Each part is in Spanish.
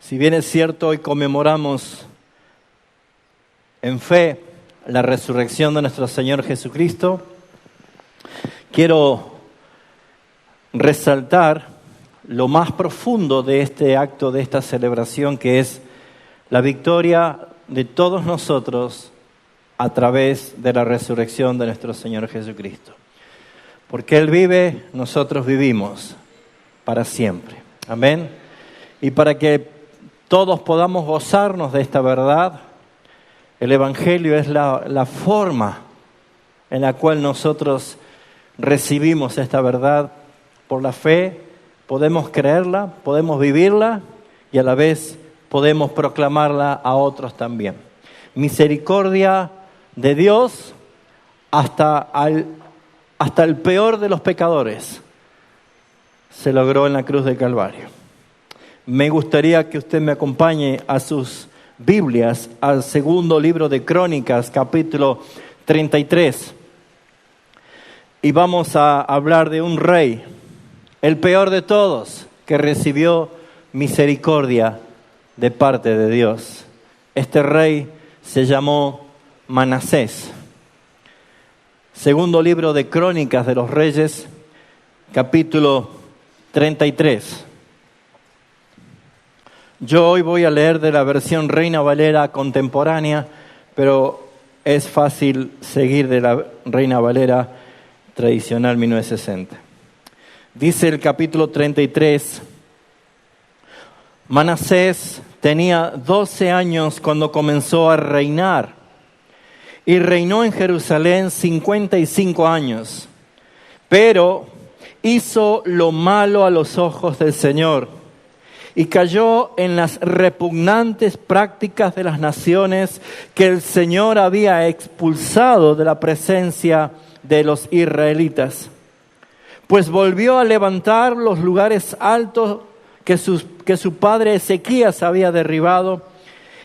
Si bien es cierto, hoy conmemoramos en fe la resurrección de nuestro Señor Jesucristo, quiero resaltar lo más profundo de este acto, de esta celebración, que es la victoria de todos nosotros a través de la resurrección de nuestro Señor Jesucristo. Porque Él vive, nosotros vivimos para siempre. Amén. Y para que todos podamos gozarnos de esta verdad, el Evangelio es la forma en la cual nosotros recibimos esta verdad. Por la fe podemos creerla, podemos vivirla y a la vez podemos proclamarla a otros también. Misericordia de Dios hasta el peor de los pecadores se logró en la cruz del Calvario. Me gustaría que usted me acompañe a sus Biblias, al segundo libro de Crónicas, capítulo 33. Y vamos a hablar de un rey, el peor de todos, que recibió misericordia de parte de Dios. Este rey se llamó Manasés. Segundo libro de Crónicas de los Reyes, capítulo 33. Yo hoy voy a leer de la versión Reina Valera contemporánea, pero es fácil seguir de la Reina Valera tradicional 1960. Dice el capítulo 33, Manasés tenía 12 años cuando comenzó a reinar y reinó en Jerusalén 55 años, pero hizo lo malo a los ojos del Señor y cayó en las repugnantes prácticas de las naciones que el Señor había expulsado de la presencia de los israelitas. Pues volvió a levantar los lugares altos que su padre Ezequías había derribado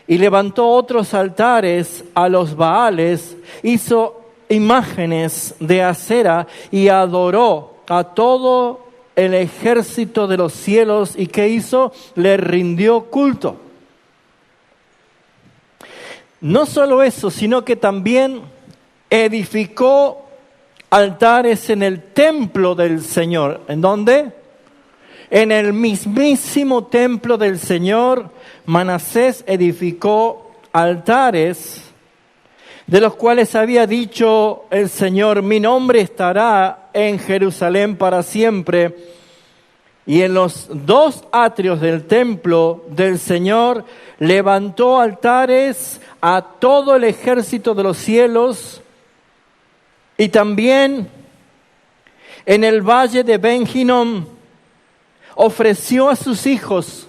y levantó otros altares a los Baales, hizo imágenes de acera y adoró a todo el ejército de los cielos. ¿Y qué hizo? Le rindió culto. No solo eso, sino que también edificó altares en el templo del Señor. ¿En dónde? En el mismísimo templo del Señor, Manasés edificó altares de los cuales había dicho el Señor: mi nombre estará en Jerusalén para siempre. Y en los dos atrios del templo del Señor levantó altares a todo el ejército de los cielos. Y también en el valle de Ben Hinnom ofreció a sus hijos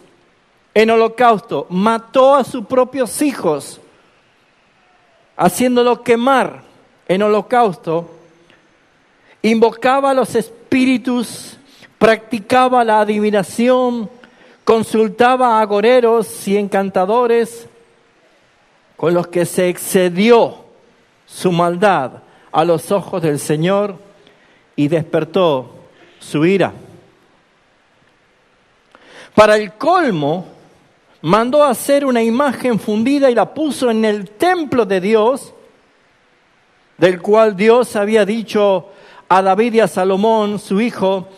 en holocausto, mató a sus propios hijos, haciéndolo quemar en holocausto, invocaba a los espíritus, practicaba la adivinación, consultaba a agoreros y encantadores, con los que se excedió su maldad a los ojos del Señor y despertó su ira. Para el colmo, mandó hacer una imagen fundida y la puso en el templo de Dios, del cual Dios había dicho a David y a Salomón, su hijo: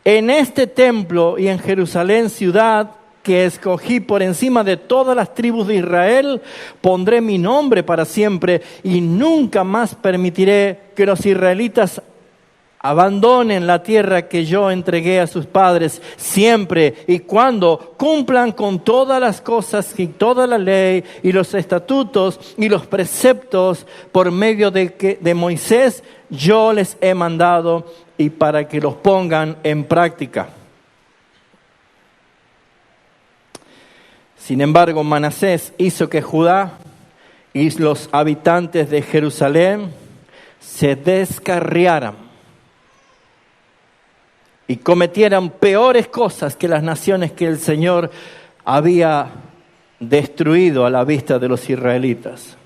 en este templo y en Jerusalén, ciudad que escogí por encima de todas las tribus de Israel, pondré mi nombre para siempre y nunca más permitiré que los israelitas abandonen la tierra que yo entregué a sus padres, siempre y cuando cumplan con todas las cosas y toda la ley y los estatutos y los preceptos por medio de Moisés yo les he mandado, y para que los pongan en práctica. Sin embargo, Manasés hizo que Judá y los habitantes de Jerusalén se descarriaran y cometieran peores cosas que las naciones que el Señor había destruido a la vista de los israelitas.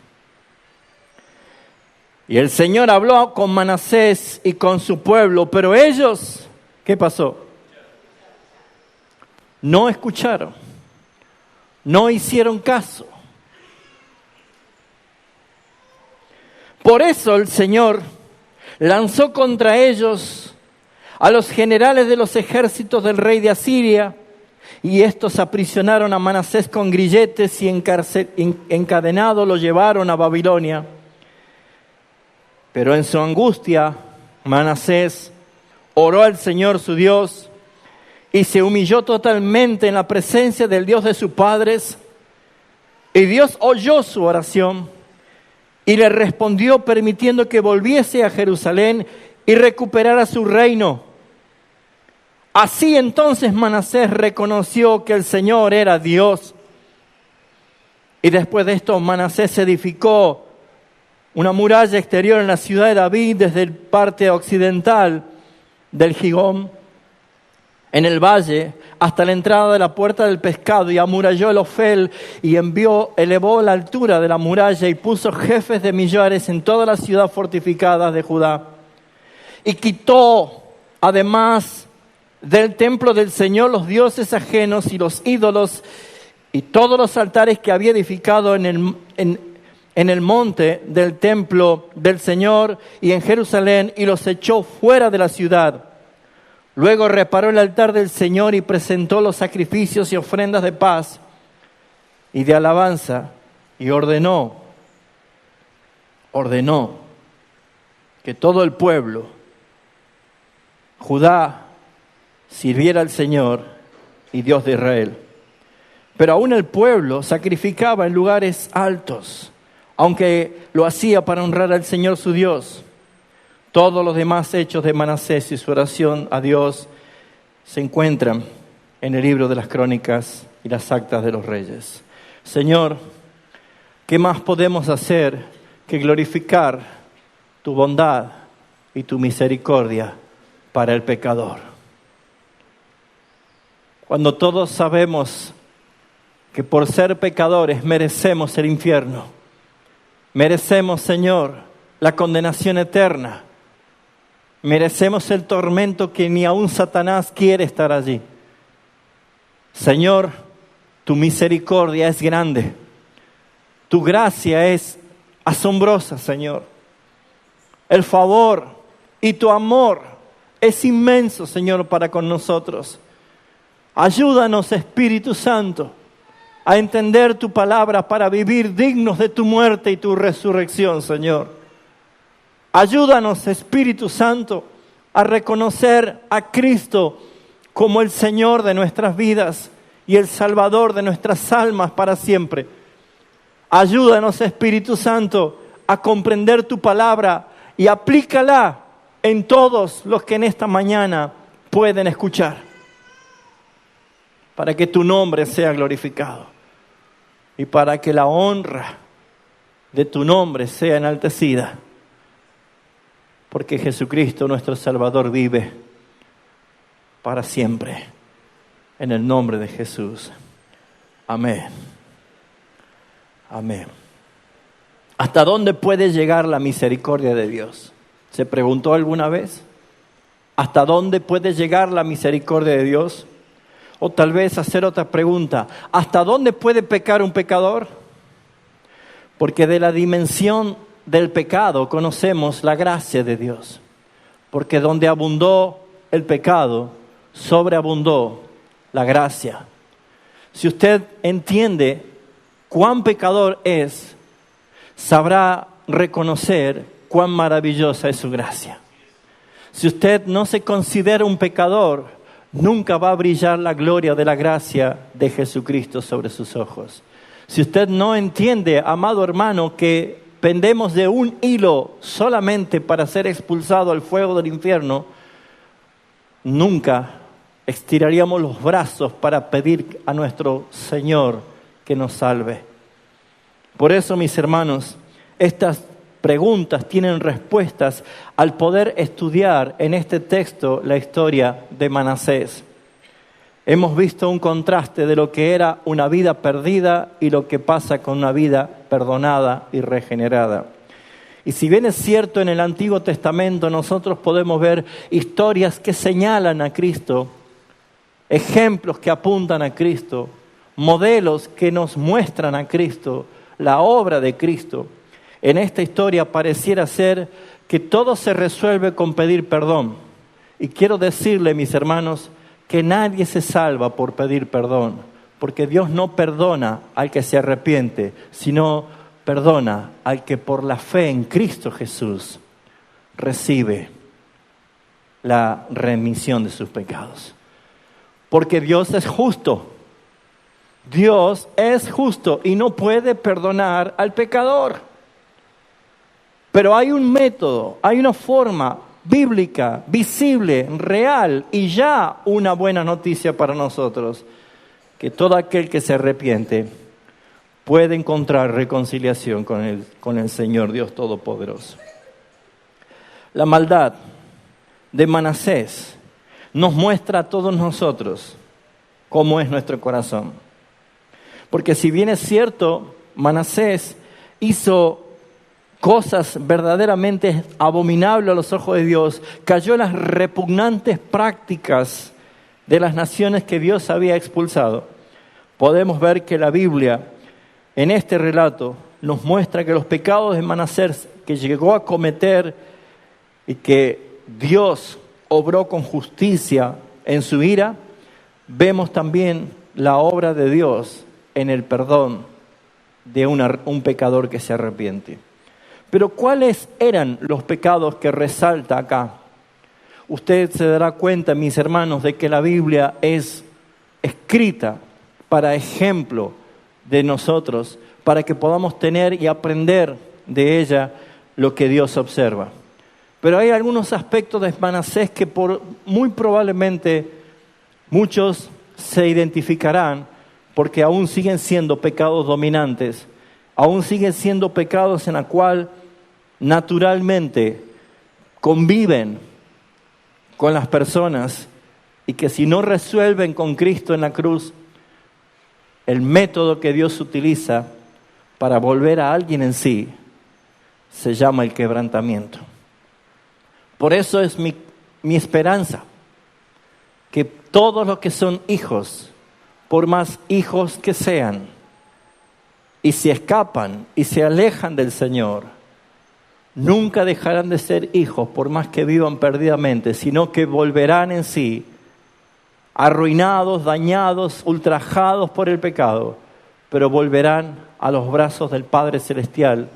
Y el Señor habló con Manasés y con su pueblo, pero ellos, ¿qué pasó? No escucharon, no hicieron caso. Por eso el Señor lanzó contra ellos a los generales de los ejércitos del rey de Asiria, y estos aprisionaron a Manasés con grilletes y encadenado lo llevaron a Babilonia. Pero en su angustia, Manasés oró al Señor su Dios y se humilló totalmente en la presencia del Dios de sus padres. Y Dios oyó su oración y le respondió permitiendo que volviese a Jerusalén y recuperara su reino. Así entonces Manasés reconoció que el Señor era Dios. Y después de esto Manasés edificó una muralla exterior en la ciudad de David desde el parte occidental del Gihón, en el valle, hasta la entrada de la puerta del pescado, y amuralló el Ofel y elevó la altura de la muralla y puso jefes de millares en toda la ciudad fortificada de Judá. Y quitó además del templo del Señor los dioses ajenos y los ídolos y todos los altares que había edificado en el monte del templo del Señor y en Jerusalén, y los echó fuera de la ciudad. Luego reparó el altar del Señor y presentó los sacrificios y ofrendas de paz y de alabanza, y ordenó que todo el pueblo, Judá, sirviera al Señor y Dios de Israel. Pero aún el pueblo sacrificaba en lugares altos, aunque lo hacía para honrar al Señor su Dios. Todos los demás hechos de Manasés y su oración a Dios se encuentran en el libro de las crónicas y las actas de los reyes. Señor, ¿qué más podemos hacer que glorificar tu bondad y tu misericordia para el pecador? Cuando todos sabemos que por ser pecadores merecemos el infierno, merecemos, Señor, la condenación eterna, merecemos el tormento que ni aun Satanás quiere estar allí. Señor, tu misericordia es grande, tu gracia es asombrosa, Señor. El favor y tu amor es inmenso, Señor, para con nosotros. Ayúdanos, Espíritu Santo, a entender tu palabra para vivir dignos de tu muerte y tu resurrección, Señor. Ayúdanos, Espíritu Santo, a reconocer a Cristo como el Señor de nuestras vidas y el Salvador de nuestras almas para siempre. Ayúdanos, Espíritu Santo, a comprender tu palabra y aplícala en todos los que en esta mañana pueden escuchar, para que tu nombre sea glorificado y para que la honra de tu nombre sea enaltecida. Porque Jesucristo, nuestro Salvador, vive para siempre. En el nombre de Jesús. Amén. Amén. ¿Hasta dónde puede llegar la misericordia de Dios? ¿Se preguntó alguna vez? ¿Hasta dónde puede llegar la misericordia de Dios? O tal vez hacer otra pregunta. ¿Hasta dónde puede pecar un pecador? Porque de la dimensión del pecado conocemos la gracia de Dios. Porque donde abundó el pecado, sobreabundó la gracia. Si usted entiende cuán pecador es, sabrá reconocer cuán maravillosa es su gracia. Si usted no se considera un pecador, nunca va a brillar la gloria de la gracia de Jesucristo sobre sus ojos. Si usted no entiende, amado hermano, que pendemos de un hilo solamente para ser expulsado al fuego del infierno, nunca estiraríamos los brazos para pedir a nuestro Señor que nos salve. Por eso, mis hermanos, estas preguntas tienen respuestas al poder estudiar en este texto la historia de Manasés. Hemos visto un contraste de lo que era una vida perdida y lo que pasa con una vida perdonada y regenerada. Y si bien es cierto, en el Antiguo Testamento nosotros podemos ver historias que señalan a Cristo, ejemplos que apuntan a Cristo, modelos que nos muestran a Cristo, la obra de Cristo. En esta historia pareciera ser que todo se resuelve con pedir perdón. Y quiero decirle, mis hermanos, que nadie se salva por pedir perdón, porque Dios no perdona al que se arrepiente, sino perdona al que por la fe en Cristo Jesús recibe la remisión de sus pecados. Porque Dios es justo. Dios es justo y no puede perdonar al pecador. Pero hay un método, hay una forma bíblica, visible, real y ya una buena noticia para nosotros, que todo aquel que se arrepiente puede encontrar reconciliación con el Señor Dios Todopoderoso. La maldad de Manasés nos muestra a todos nosotros cómo es nuestro corazón. Porque si bien es cierto, Manasés hizo cosas verdaderamente abominables a los ojos de Dios, cayó en las repugnantes prácticas de las naciones que Dios había expulsado. Podemos ver que la Biblia, en este relato, nos muestra que los pecados de Manasés que llegó a cometer y que Dios obró con justicia en su ira, vemos también la obra de Dios en el perdón de un pecador que se arrepiente. Pero ¿cuáles eran los pecados que resalta acá? Usted se dará cuenta, mis hermanos, de que la Biblia es escrita para ejemplo de nosotros, para que podamos tener y aprender de ella lo que Dios observa. Pero hay algunos aspectos de Manasés que muy probablemente muchos se identificarán, porque aún siguen siendo pecados dominantes, aún siguen siendo pecados en la cual naturalmente conviven con las personas y que si no resuelven con Cristo en la cruz, el método que Dios utiliza para volver a alguien en sí se llama el quebrantamiento. Por eso es mi esperanza que todos los que son hijos, por más hijos que sean, y se escapan y se alejan del Señor, nunca dejarán de ser hijos por más que vivan perdidamente, sino que volverán en sí, arruinados, dañados, ultrajados por el pecado, pero volverán a los brazos del Padre Celestial,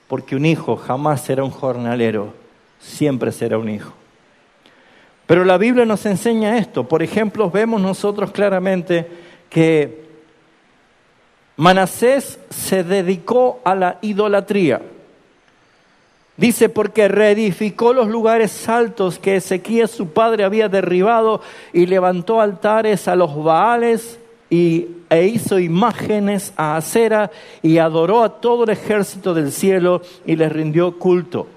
porque un hijo jamás será un jornalero, siempre será un hijo. Pero la Biblia nos enseña esto. Por ejemplo, vemos nosotros claramente que Manasés se dedicó a la idolatría. Dice, porque reedificó los lugares altos que Ezequías su padre había derribado y levantó altares a los Baales e hizo imágenes a Asera y adoró a todo el ejército del cielo y les rindió culto.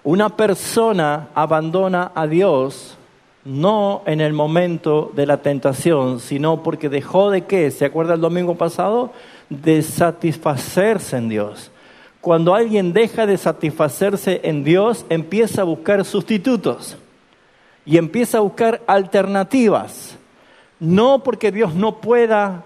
Una persona abandona a Dios no en el momento de la tentación, sino porque dejó de ¿qué? ¿Se acuerda el domingo pasado? De satisfacerse en Dios. Cuando alguien deja de satisfacerse en Dios, empieza a buscar sustitutos y empieza a buscar alternativas. No porque Dios no pueda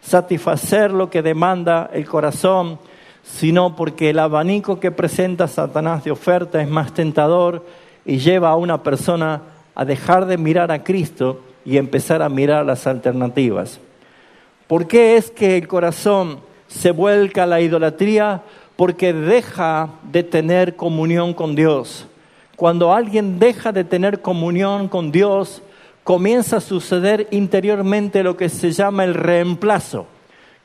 satisfacer lo que demanda el corazón, sino porque el abanico que presenta Satanás de oferta es más tentador y lleva a una persona a dejar de mirar a Cristo y empezar a mirar las alternativas. ¿Por qué es que el corazón se vuelca a la idolatría? Porque deja de tener comunión con Dios. Cuando alguien deja de tener comunión con Dios, comienza a suceder interiormente lo que se llama el reemplazo.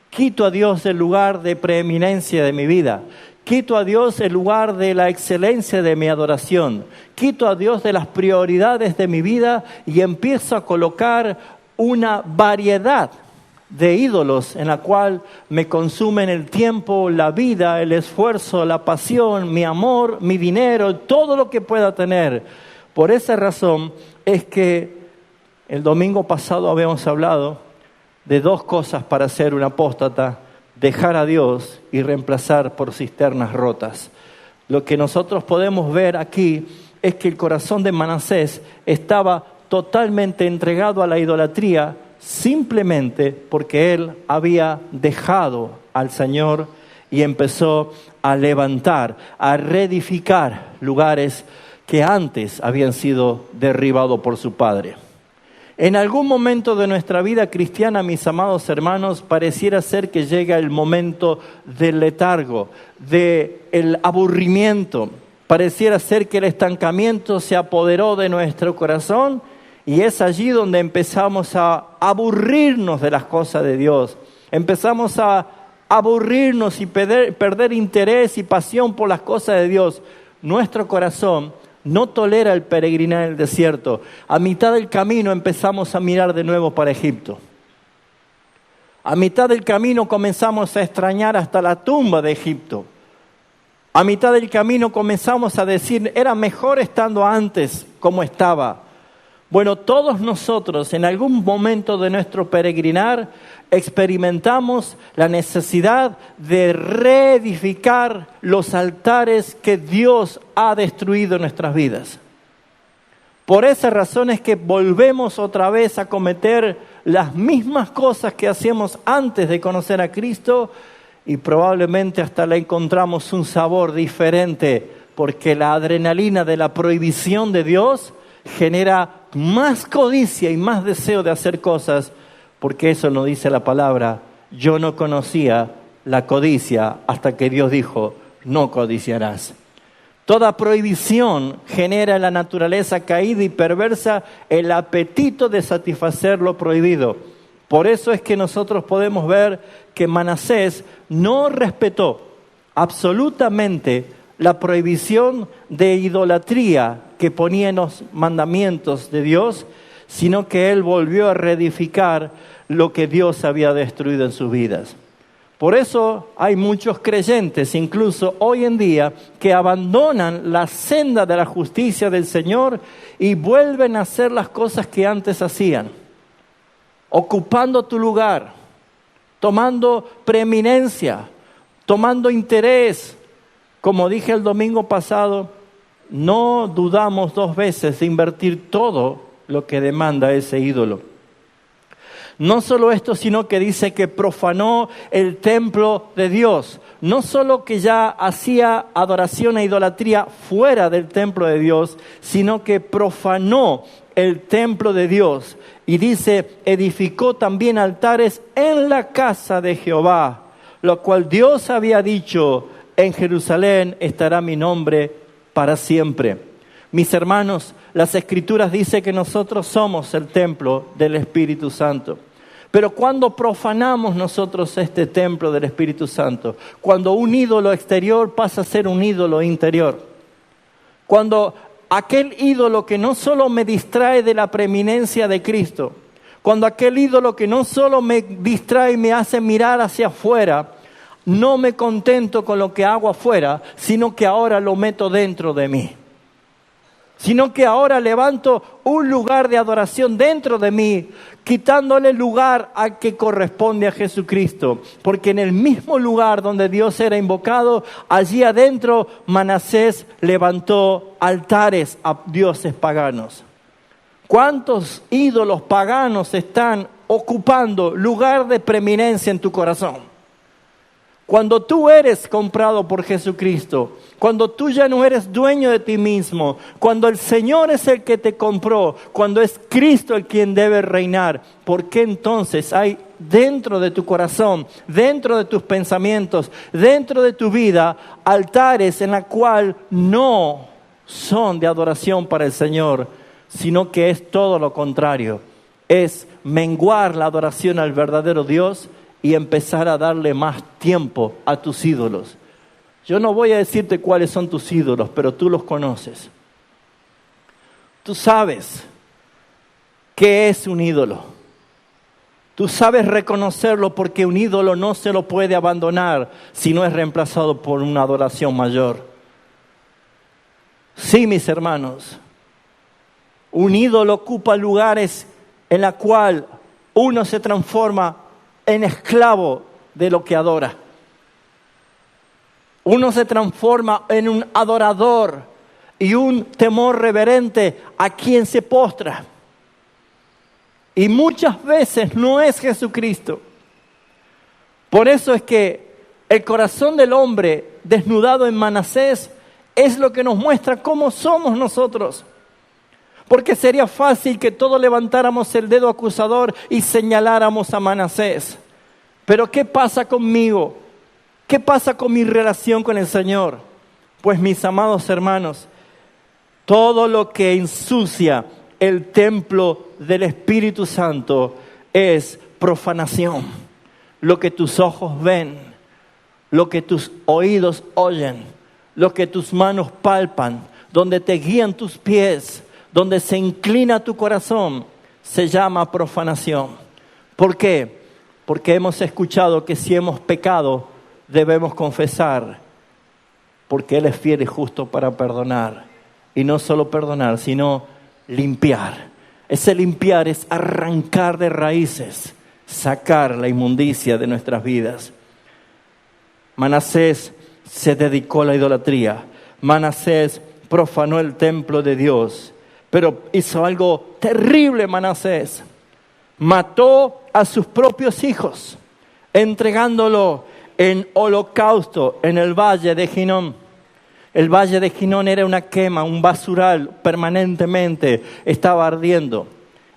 Quito a Dios del lugar de preeminencia de mi vida. Quito a Dios el lugar de la excelencia de mi adoración. Quito a Dios de las prioridades de mi vida y empiezo a colocar una variedad de ídolos en la cual me consumen el tiempo, la vida, el esfuerzo, la pasión, mi amor, mi dinero, todo lo que pueda tener. Por esa razón es que el domingo pasado habíamos hablado de dos cosas para ser un apóstata: dejar a Dios y reemplazar por cisternas rotas. Lo que nosotros podemos ver aquí es que el corazón de Manasés estaba totalmente entregado a la idolatría simplemente porque él había dejado al Señor y empezó a levantar, a reedificar lugares que antes habían sido derribados por su padre. En algún momento de nuestra vida cristiana, mis amados hermanos, pareciera ser que llega el momento del letargo, del aburrimiento. Pareciera ser que el estancamiento se apoderó de nuestro corazón y es allí donde empezamos a aburrirnos de las cosas de Dios. Empezamos a aburrirnos y perder interés y pasión por las cosas de Dios. Nuestro corazón no tolera el peregrinar en el desierto. A mitad del camino empezamos a mirar de nuevo para Egipto. A mitad del camino comenzamos a extrañar hasta la tumba de Egipto. A mitad del camino comenzamos a decir, era mejor estando antes como estaba. Bueno, todos nosotros en algún momento de nuestro peregrinar experimentamos la necesidad de reedificar los altares que Dios ha destruido en nuestras vidas. Por esa razón es que volvemos otra vez a cometer las mismas cosas que hacíamos antes de conocer a Cristo y probablemente hasta le encontramos un sabor diferente porque la adrenalina de la prohibición de Dios genera más codicia y más deseo de hacer cosas, porque eso nos dice la palabra. Yo no conocía la codicia hasta que Dios dijo, no codiciarás. Toda prohibición genera en la naturaleza caída y perversa el apetito de satisfacer lo prohibido. Por eso es que nosotros podemos ver que Manasés no respetó absolutamente la prohibición de idolatría que ponía en los mandamientos de Dios, sino que él volvió a reedificar lo que Dios había destruido en sus vidas. Por eso hay muchos creyentes, incluso hoy en día, que abandonan la senda de la justicia del Señor y vuelven a hacer las cosas que antes hacían, ocupando tu lugar, tomando preeminencia, tomando interés. Como dije el domingo pasado, no dudamos dos veces de invertir todo lo que demanda ese ídolo. No solo esto, sino que dice que profanó el templo de Dios. No solo que ya hacía adoración e idolatría fuera del templo de Dios, sino que profanó el templo de Dios. Y dice, edificó también altares en la casa de Jehová, lo cual Dios había dicho, en Jerusalén estará mi nombre para siempre. Mis hermanos, las Escrituras dicen que nosotros somos el templo del Espíritu Santo. Pero cuando profanamos nosotros este templo del Espíritu Santo, cuando un ídolo exterior pasa a ser un ídolo interior, cuando aquel ídolo que no solo me distrae de la preeminencia de Cristo, cuando aquel ídolo que no solo me distrae y me hace mirar hacia afuera, no me contento con lo que hago afuera, sino que ahora lo meto dentro de mí. Sino que ahora levanto un lugar de adoración dentro de mí, quitándole lugar al que corresponde a Jesucristo. Porque en el mismo lugar donde Dios era invocado, allí adentro Manasés levantó altares a dioses paganos. ¿Cuántos ídolos paganos están ocupando lugar de preeminencia en tu corazón? Cuando tú eres comprado por Jesucristo, cuando tú ya no eres dueño de ti mismo, cuando el Señor es el que te compró, cuando es Cristo el quien debe reinar, ¿por qué entonces hay dentro de tu corazón, dentro de tus pensamientos, dentro de tu vida, altares en la cual no son de adoración para el Señor, sino que es todo lo contrario? Es menguar la adoración al verdadero Dios y empezar a darle más tiempo a tus ídolos. Yo no voy a decirte cuáles son tus ídolos, pero tú los conoces. Tú sabes qué es un ídolo. Tú sabes reconocerlo porque un ídolo no se lo puede abandonar si no es reemplazado por una adoración mayor. Sí, mis hermanos, un ídolo ocupa lugares en la cual uno se transforma en esclavo de lo que adora. Uno se transforma en un adorador y un temor reverente a quien se postra. Y muchas veces no es Jesucristo. Por eso es que el corazón del hombre desnudado en Manasés es lo que nos muestra cómo somos nosotros. Porque sería fácil que todos levantáramos el dedo acusador y señaláramos a Manasés. Pero ¿qué pasa conmigo? ¿Qué pasa con mi relación con el Señor? Pues mis amados hermanos, todo lo que ensucia el templo del Espíritu Santo es profanación. Lo que tus ojos ven, lo que tus oídos oyen, lo que tus manos palpan, donde te guían tus pies, donde se inclina tu corazón, se llama profanación. ¿Por qué? Porque hemos escuchado que si hemos pecado, debemos confesar, porque Él es fiel y justo para perdonar. Y no solo perdonar, sino limpiar. Ese limpiar es arrancar de raíces, sacar la inmundicia de nuestras vidas. Manasés se dedicó a la idolatría. Manasés profanó el templo de Dios. Pero hizo algo terrible Manasés. Mató a sus propios hijos, entregándolo en holocausto en el valle de Ginón. El valle de Ginón era una quema, un basural, permanentemente estaba ardiendo.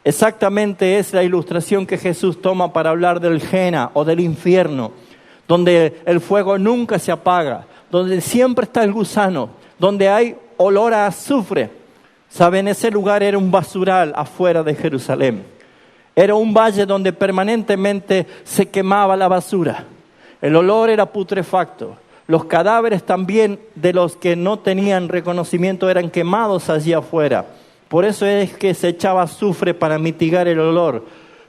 Exactamente es la ilustración que Jesús toma para hablar del Gena o del infierno, donde el fuego nunca se apaga, donde siempre está el gusano, donde hay olor a azufre. ¿Saben? Ese lugar era un basural afuera de Jerusalén. Era un valle donde permanentemente se quemaba la basura. El olor era putrefacto. Los cadáveres también de los que no tenían reconocimiento eran quemados allí afuera. Por eso es que se echaba azufre para mitigar el olor.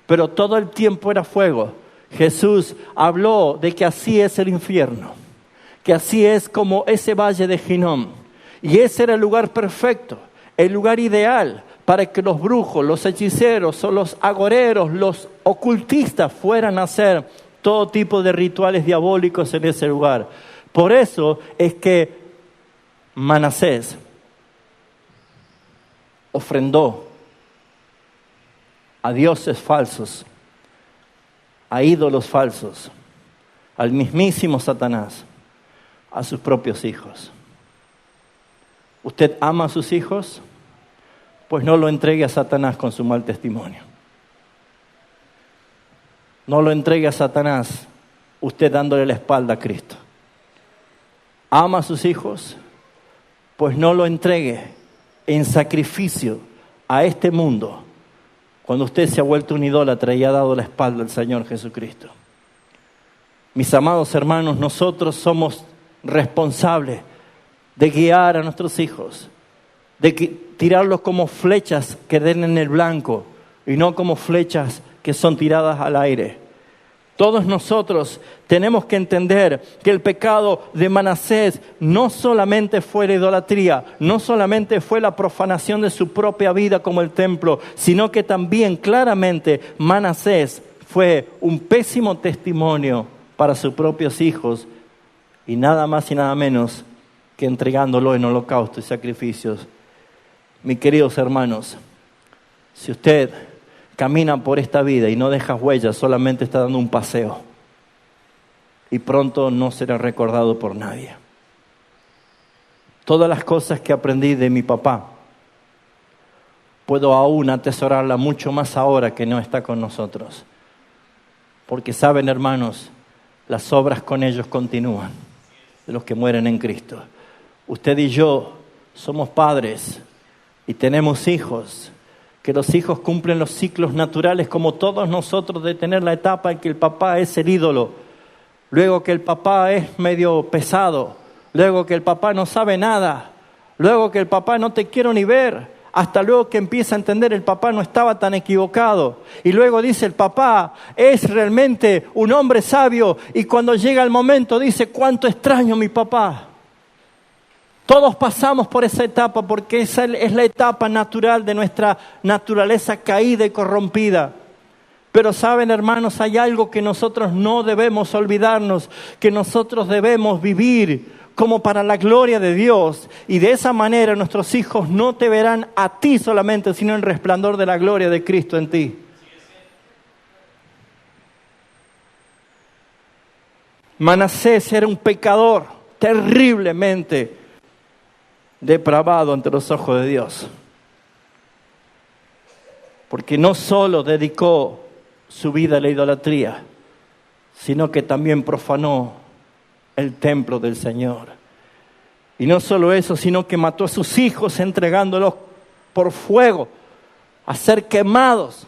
Pero todo el tiempo era fuego. Jesús habló de que así es el infierno. Que así es como ese valle de Ginón. Y ese era el lugar perfecto. El lugar ideal para que los brujos, los hechiceros o los agoreros, los ocultistas fueran a hacer todo tipo de rituales diabólicos en ese lugar. Por eso es que Manasés ofrendó a dioses falsos, a ídolos falsos, al mismísimo Satanás, a sus propios hijos. ¿Usted ama a sus hijos? Pues no lo entregue a Satanás con su mal testimonio. No lo entregue a Satanás usted dándole la espalda a Cristo. ¿Ama a sus hijos? Pues no lo entregue en sacrificio a este mundo cuando usted se ha vuelto un idólatra y ha dado la espalda al Señor Jesucristo. Mis amados hermanos, nosotros somos responsables de guiar a nuestros hijos, de tirarlos como flechas que den en el blanco y no como flechas que son tiradas al aire. Todos nosotros tenemos que entender que el pecado de Manasés no solamente fue la idolatría, no solamente fue la profanación de su propia vida como el templo, sino que también claramente Manasés fue un pésimo testimonio para sus propios hijos y nada más y nada menos que entregándolo en holocausto y sacrificios. Mis queridos hermanos, si usted camina por esta vida y no deja huellas, solamente está dando un paseo y pronto no será recordado por nadie. Todas las cosas que aprendí de mi papá puedo aún atesorarla mucho más ahora que no está con nosotros, porque saben, hermanos, las obras con ellos continúan, de los que mueren en Cristo. Usted y yo somos padres y tenemos hijos, que los hijos cumplen los ciclos naturales como todos nosotros, de tener la etapa en que el papá es el ídolo, luego que el papá es medio pesado, luego que el papá no sabe nada, luego que el papá no te quiero ni ver, hasta luego que empieza a entender el papá no estaba tan equivocado, y luego dice el papá es realmente un hombre sabio, y cuando llega el momento dice cuánto extraño a mi papá. Todos pasamos por esa etapa porque esa es la etapa natural de nuestra naturaleza caída y corrompida. Pero saben, hermanos, hay algo que nosotros no debemos olvidarnos, que nosotros debemos vivir como para la gloria de Dios. Y de esa manera nuestros hijos no te verán a ti solamente, sino en resplandor de la gloria de Cristo en ti. Manasés era un pecador terriblemente depravado ante los ojos de Dios. Porque no solo dedicó su vida a la idolatría, sino que también profanó el templo del Señor. Y no solo eso, sino que mató a sus hijos entregándolos por fuego a ser quemados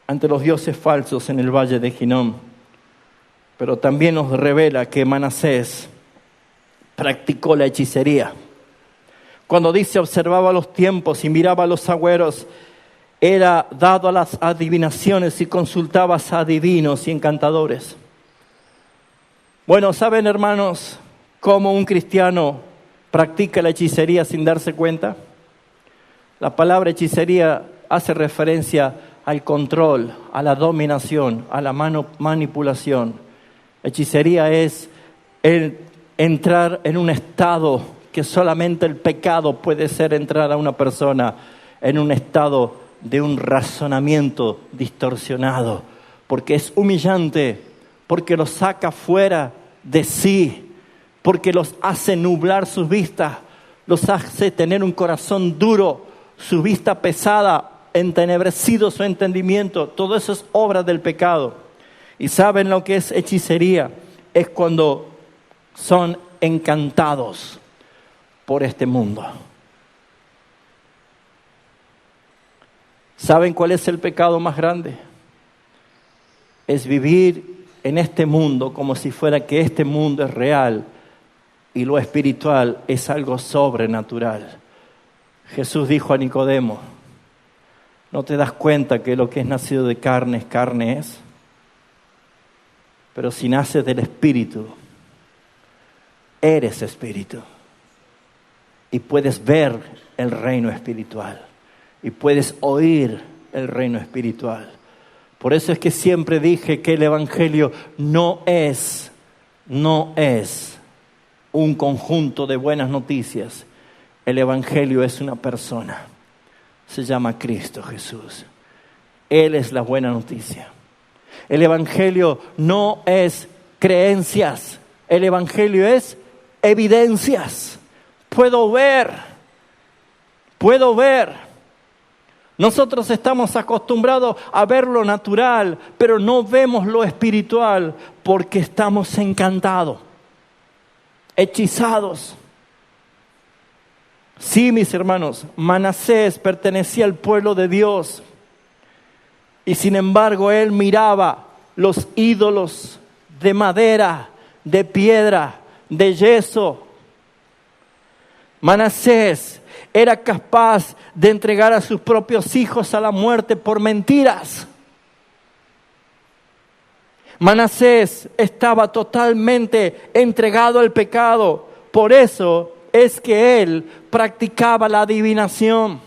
ante los dioses falsos en el valle de Hinnom. Pero también nos revela que Manasés practicó la hechicería. Cuando dice observaba los tiempos y miraba a los agüeros, era dado a las adivinaciones y consultaba a adivinos y encantadores. Bueno, ¿saben, hermanos, cómo un cristiano practica la hechicería sin darse cuenta? La palabra hechicería hace referencia al control, a la dominación, a la manipulación. Hechicería es el entrar en un estado que solamente el pecado puede hacer entrar a una persona en un estado de un razonamiento distorsionado, porque es humillante, porque los saca fuera de sí, porque los hace nublar sus vistas, los hace tener un corazón duro, su vista pesada, entenebrecido su entendimiento. Todo eso es obra del pecado. ¿Y saben lo que es hechicería? Es cuando son encantados por este mundo. ¿Saben cuál es el pecado más grande? Es vivir en este mundo como si fuera que este mundo es real y lo espiritual es algo sobrenatural. Jesús dijo a Nicodemo: ¿no te das cuenta que lo que es nacido de carne es? Pero si naces del Espíritu, eres espíritu. Y puedes ver el reino espiritual. Y puedes oír el reino espiritual. Por eso es que siempre dije que el Evangelio no es un conjunto de buenas noticias. El Evangelio es una persona. Se llama Cristo Jesús. Él es la buena noticia. El Evangelio no es creencias. El Evangelio es evidencias. Puedo ver. Nosotros estamos acostumbrados a ver lo natural, pero no vemos lo espiritual porque estamos encantados, hechizados. Sí, mis hermanos, Manasés pertenecía al pueblo de Dios. Y sin embargo, él miraba los ídolos de madera, de piedra, de yeso. Manasés era capaz de entregar a sus propios hijos a la muerte por mentiras. Manasés estaba totalmente entregado al pecado. Por eso es que él practicaba la adivinación.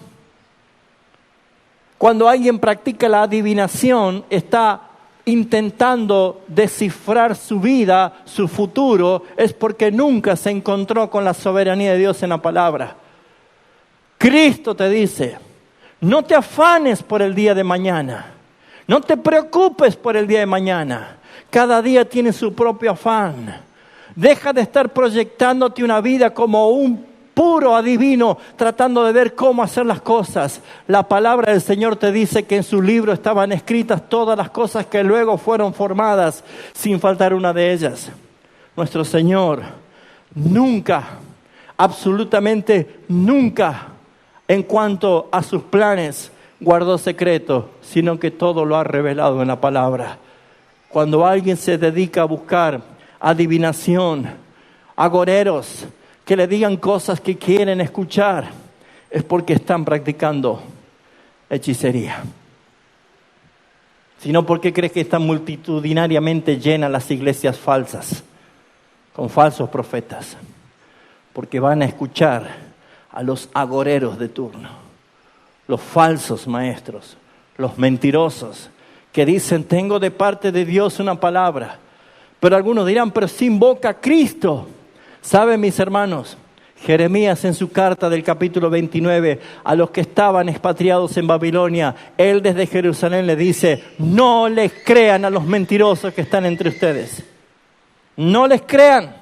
Cuando alguien practica la adivinación, está intentando descifrar su vida, su futuro, es porque nunca se encontró con la soberanía de Dios en la palabra. Cristo te dice: no te afanes por el día de mañana, no te preocupes por el día de mañana. Cada día tiene su propio afán. Deja de estar proyectándote una vida como un puro adivino, tratando de ver cómo hacer las cosas. La palabra del Señor te dice que en su libro estaban escritas todas las cosas que luego fueron formadas, sin faltar una de ellas. Nuestro Señor nunca, absolutamente nunca, en cuanto a sus planes, guardó secreto, sino que todo lo ha revelado en la palabra. Cuando alguien se dedica a buscar adivinación, agoreros, que le digan cosas que quieren escuchar, es porque están practicando hechicería. Sino porque crees que están multitudinariamente llenas las iglesias falsas, con falsos profetas. Porque van a escuchar a los agoreros de turno, los falsos maestros, los mentirosos, que dicen: tengo de parte de Dios una palabra. Pero algunos dirán: pero si invoca a Cristo. ¿Saben, mis hermanos? Jeremías, en su carta del capítulo 29 a los que estaban expatriados en Babilonia, él desde Jerusalén le dice: no les crean a los mentirosos que están entre ustedes. No les crean.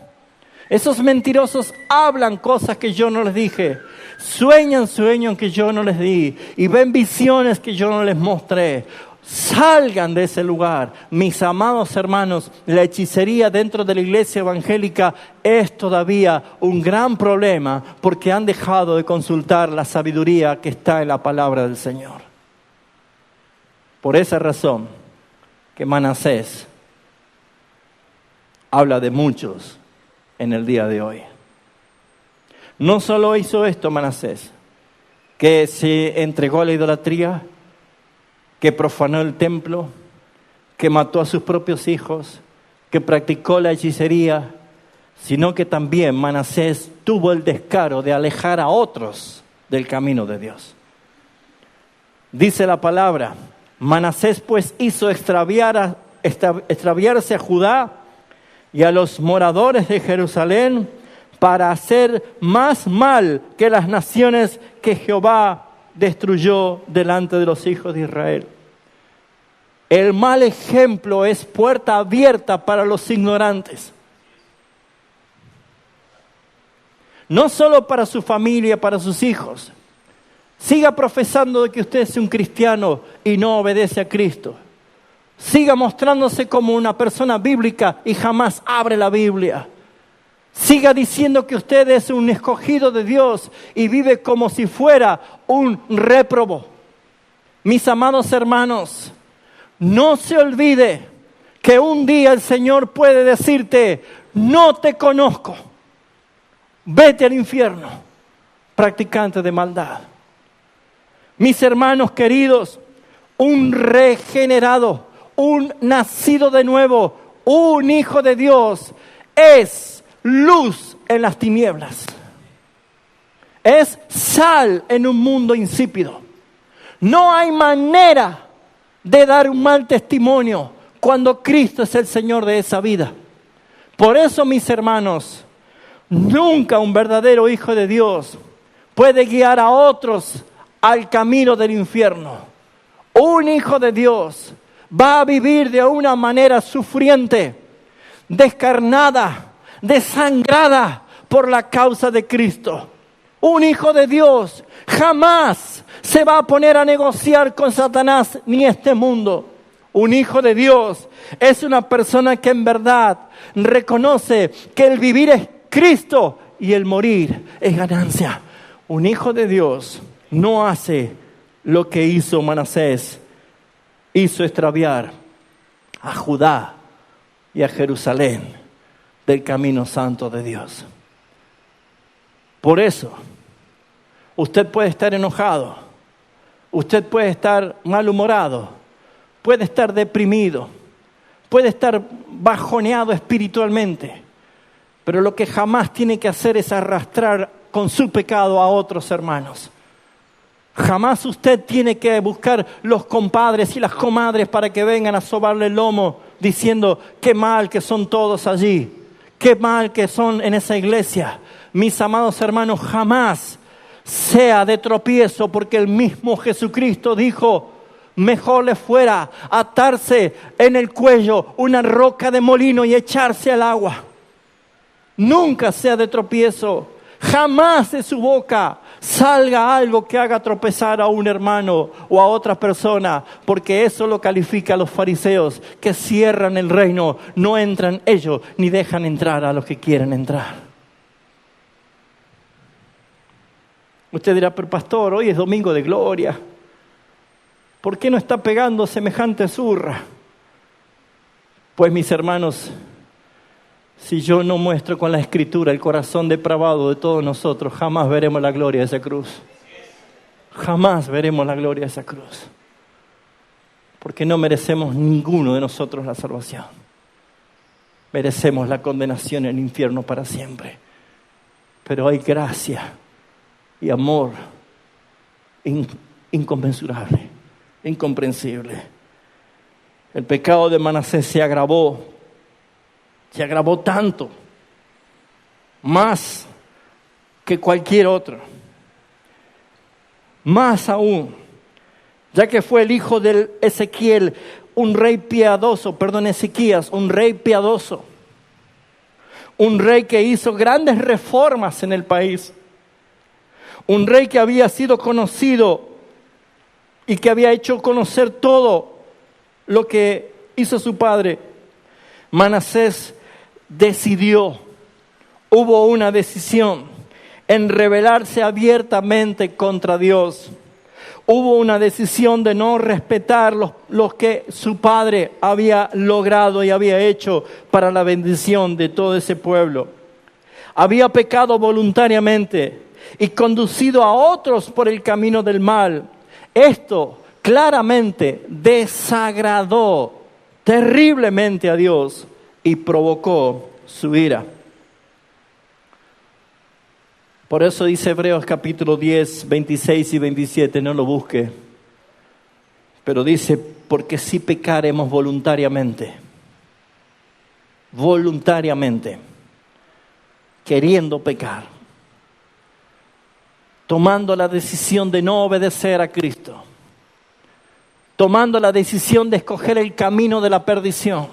Esos mentirosos hablan cosas que yo no les dije. Sueñan sueños que yo no les di. Y ven visiones que yo no les mostré. Salgan de ese lugar. Mis amados hermanos, la hechicería dentro de la iglesia evangélica es todavía un gran problema porque han dejado de consultar la sabiduría que está en la palabra del Señor. Por esa razón que Manasés habla de muchos en el día de hoy. No solo hizo esto Manasés, que se entregó a la idolatría, que profanó el templo, que mató a sus propios hijos, que practicó la hechicería, sino que también Manasés tuvo el descaro de alejar a otros del camino de Dios. Dice la palabra, Manasés pues hizo extraviarse a Judá y a los moradores de Jerusalén para hacer más mal que las naciones que Jehová destruyó delante de los hijos de Israel. El mal ejemplo es puerta abierta para los ignorantes. No solo para su familia, para sus hijos. Siga profesando de que usted es un cristiano y no obedece a Cristo. Siga mostrándose como una persona bíblica y jamás abre la Biblia. Siga diciendo que usted es un escogido de Dios y vive como si fuera un réprobo. Mis amados hermanos, no se olvide que un día el Señor puede decirte, no te conozco, vete al infierno, practicante de maldad. Mis hermanos queridos, un regenerado, un nacido de nuevo, un hijo de Dios es luz en las tinieblas. Es sal en un mundo insípido. No hay manera de dar un mal testimonio cuando Cristo es el Señor de esa vida. Por eso, mis hermanos, nunca un verdadero hijo de Dios puede guiar a otros al camino del infierno. Un hijo de Dios va a vivir de una manera sufriente, descarnada, desangrada por la causa de Cristo. Un hijo de Dios jamás se va a poner a negociar con Satanás ni este mundo. Un hijo de Dios es una persona que en verdad reconoce que el vivir es Cristo y el morir es ganancia. Un hijo de Dios no hace lo que hizo Manasés. Hizo extraviar a Judá y a Jerusalén del camino santo de Dios. Por eso, usted puede estar enojado, usted puede estar malhumorado, puede estar deprimido, puede estar bajoneado espiritualmente, pero lo que jamás tiene que hacer es arrastrar con su pecado a otros hermanos. Jamás usted tiene que buscar los compadres y las comadres para que vengan a sobarle el lomo diciendo qué mal que son todos allí, qué mal que son en esa iglesia. Mis amados hermanos, jamás sea de tropiezo, porque el mismo Jesucristo dijo, mejor le fuera atarse en el cuello una roca de molino y echarse al agua. Nunca sea de tropiezo. Jamás de su boca salga algo que haga tropezar a un hermano o a otra persona, porque eso lo califica a los fariseos, que cierran el reino, no entran ellos ni dejan entrar a los que quieren entrar. Usted dirá, pero pastor, hoy es domingo de gloria, ¿por qué no está pegando semejante zurra? Pues mis hermanos, si yo no muestro con la Escritura el corazón depravado de todos nosotros, jamás veremos la gloria de esa cruz. Jamás veremos la gloria de esa cruz. Porque no merecemos ninguno de nosotros la salvación. Merecemos la condenación en el infierno para siempre. Pero hay gracia y amor inconmensurable, incomprensible. El pecado de Manasés se agravó tanto, más que cualquier otro. Más aún, ya que fue el hijo de Ezequías, un rey piadoso. un rey que hizo grandes reformas en el país, un rey que había sido conocido y que había hecho conocer todo lo que hizo su padre. Manasés decidió, hubo una decisión en rebelarse abiertamente contra Dios. Hubo una decisión de no respetar lo que su padre había logrado y había hecho para la bendición de todo ese pueblo. Había pecado voluntariamente y conducido a otros por el camino del mal. Esto claramente desagradó terriblemente a Dios y provocó su ira. Por eso dice Hebreos capítulo 10, 26 y 27, no lo busque. Pero dice, porque si pecaremos voluntariamente, queriendo pecar, tomando la decisión de no obedecer a Cristo, tomando la decisión de escoger el camino de la perdición,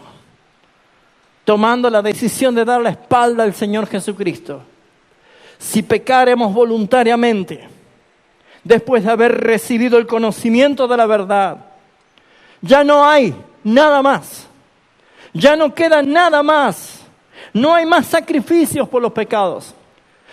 tomando la decisión de dar la espalda al Señor Jesucristo. Si pecaremos voluntariamente, después de haber recibido el conocimiento de la verdad, ya no hay nada más, ya no queda nada más, no hay más sacrificios por los pecados.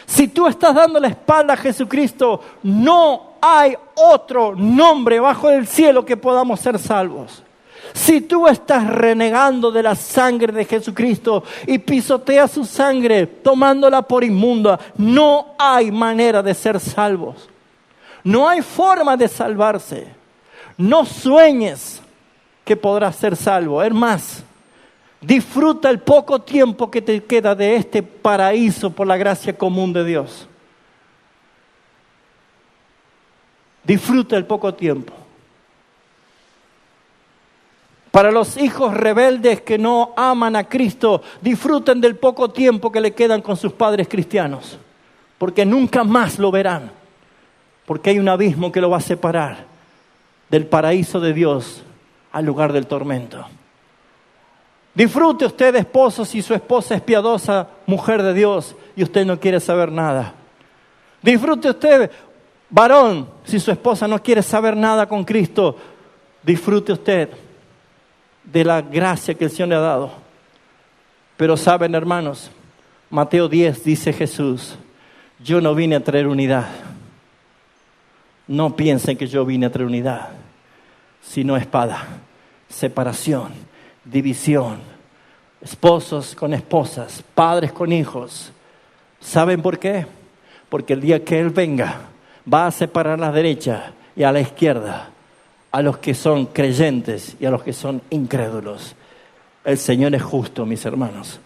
Si tú estás dando la espalda a Jesucristo, no hay otro nombre bajo el cielo que podamos ser salvos. Si tú estás renegando de la sangre de Jesucristo y pisoteas su sangre tomándola por inmunda, no hay manera de ser salvos. No hay forma de salvarse. No sueñes que podrás ser salvo. Es más, disfruta el poco tiempo que te queda de este paraíso por la gracia común de Dios. Disfruta el poco tiempo. Para los hijos rebeldes que no aman a Cristo, disfruten del poco tiempo que le quedan con sus padres cristianos, porque nunca más lo verán, porque hay un abismo que lo va a separar del paraíso de Dios al lugar del tormento. Disfrute usted, esposo, si su esposa es piadosa, mujer de Dios, y usted no quiere saber nada. Disfrute usted, varón, si su esposa no quiere saber nada con Cristo. Disfrute usted de la gracia que el Señor le ha dado. Pero saben, hermanos, Mateo 10 dice Jesús, yo no vine a traer unidad. No piensen que yo vine a traer unidad, sino espada, separación, división, esposos con esposas, padres con hijos. ¿Saben por qué? Porque el día que Él venga, va a separar a la derecha y a la izquierda, a los que son creyentes y a los que son incrédulos. El Señor es justo, mis hermanos.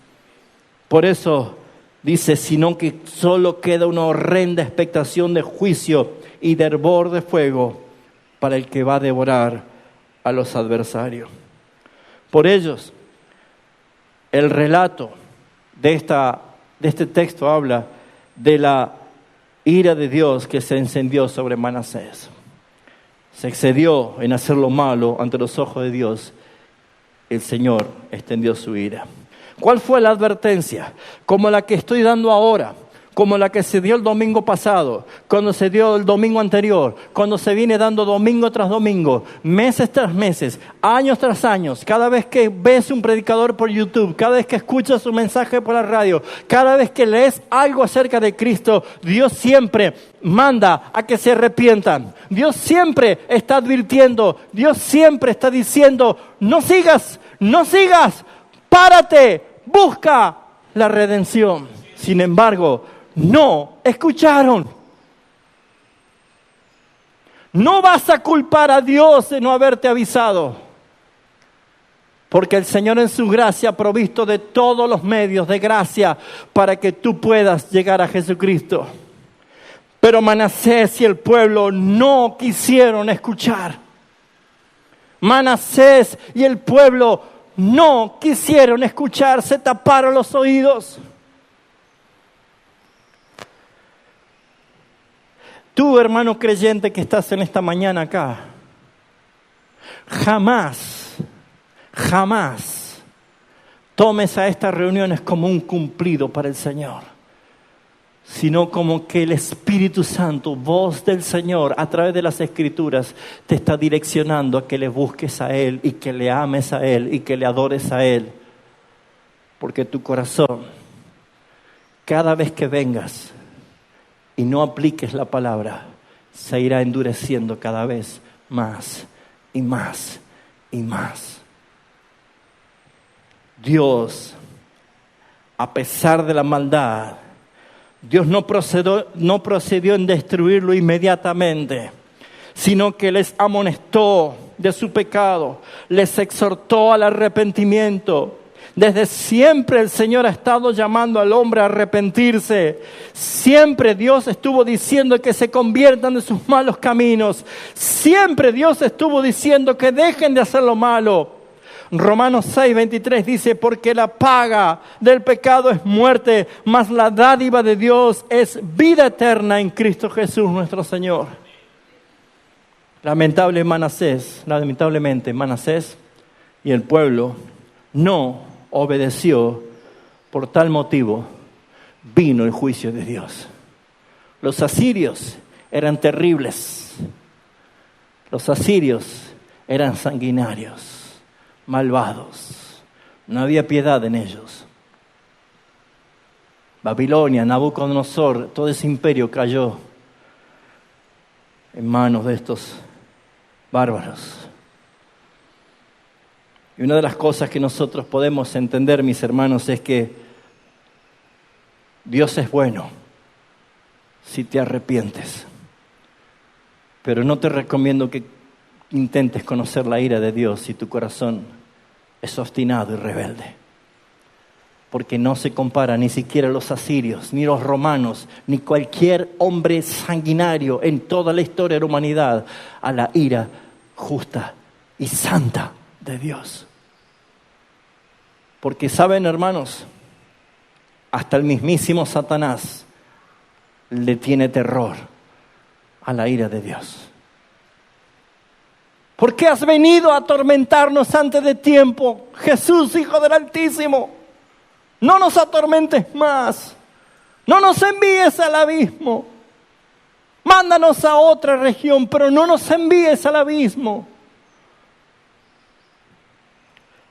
Por eso dice, sino que solo queda una horrenda expectación de juicio y de hervor de fuego para el que va a devorar a los adversarios. Por ellos, el relato de este texto habla de la ira de Dios que se encendió sobre Manasés. Se excedió en hacer lo malo ante los ojos de Dios. El Señor extendió su ira. ¿Cuál fue la advertencia? Como la que estoy dando ahora, como la que se dio el domingo pasado, cuando se dio el domingo anterior, cuando se viene dando domingo tras domingo, meses tras meses, años tras años. Cada vez que ves un predicador por YouTube, cada vez que escuchas un mensaje por la radio, cada vez que lees algo acerca de Cristo, Dios siempre manda a que se arrepientan. Dios siempre está advirtiendo, Dios siempre está diciendo, no sigas, párate, busca la redención. Sin embargo, no escucharon. No vas a culpar a Dios de no haberte avisado, porque el Señor en su gracia ha provisto de todos los medios de gracia para que tú puedas llegar a Jesucristo. Pero Manasés y el pueblo no quisieron escuchar. Manasés y el pueblo no quisieron escuchar, se taparon los oídos. Tú, hermano creyente que estás en esta mañana acá, jamás tomes a estas reuniones como un cumplido para el Señor, sino como que el Espíritu Santo, voz del Señor, a través de las Escrituras, te está direccionando a que le busques a Él y que le ames a Él y que le adores a Él. Porque tu corazón, cada vez que vengas y no apliques la palabra, se irá endureciendo cada vez más y más y más. Dios, a pesar de la maldad, Dios no procedió en destruirlo inmediatamente, sino que les amonestó de su pecado, les exhortó al arrepentimiento. Desde siempre el Señor ha estado llamando al hombre a arrepentirse. Siempre Dios estuvo diciendo que se conviertan de sus malos caminos. Siempre Dios estuvo diciendo que dejen de hacer lo malo. Romanos 6:23 dice, porque la paga del pecado es muerte, mas la dádiva de Dios es vida eterna en Cristo Jesús nuestro Señor. Lamentablemente Manasés y el pueblo no obedeció. Por tal motivo vino el juicio de Dios. Los asirios eran terribles. Los asirios eran sanguinarios, malvados. No había piedad en ellos. Babilonia, Nabucodonosor, todo ese imperio cayó en manos de estos bárbaros. Y una de las cosas que nosotros podemos entender, mis hermanos, es que Dios es bueno si te arrepientes. Pero no te recomiendo que intentes conocer la ira de Dios si tu corazón es obstinado y rebelde. Porque no se compara ni siquiera los asirios, ni los romanos, ni cualquier hombre sanguinario en toda la historia de la humanidad a la ira justa y santa de Dios. Porque saben, hermanos, hasta el mismísimo Satanás le tiene terror a la ira de Dios. ¿Por qué has venido a atormentarnos antes de tiempo, Jesús, Hijo del Altísimo? No nos atormentes más, no nos envíes al abismo. Mándanos a otra región, pero no nos envíes al abismo.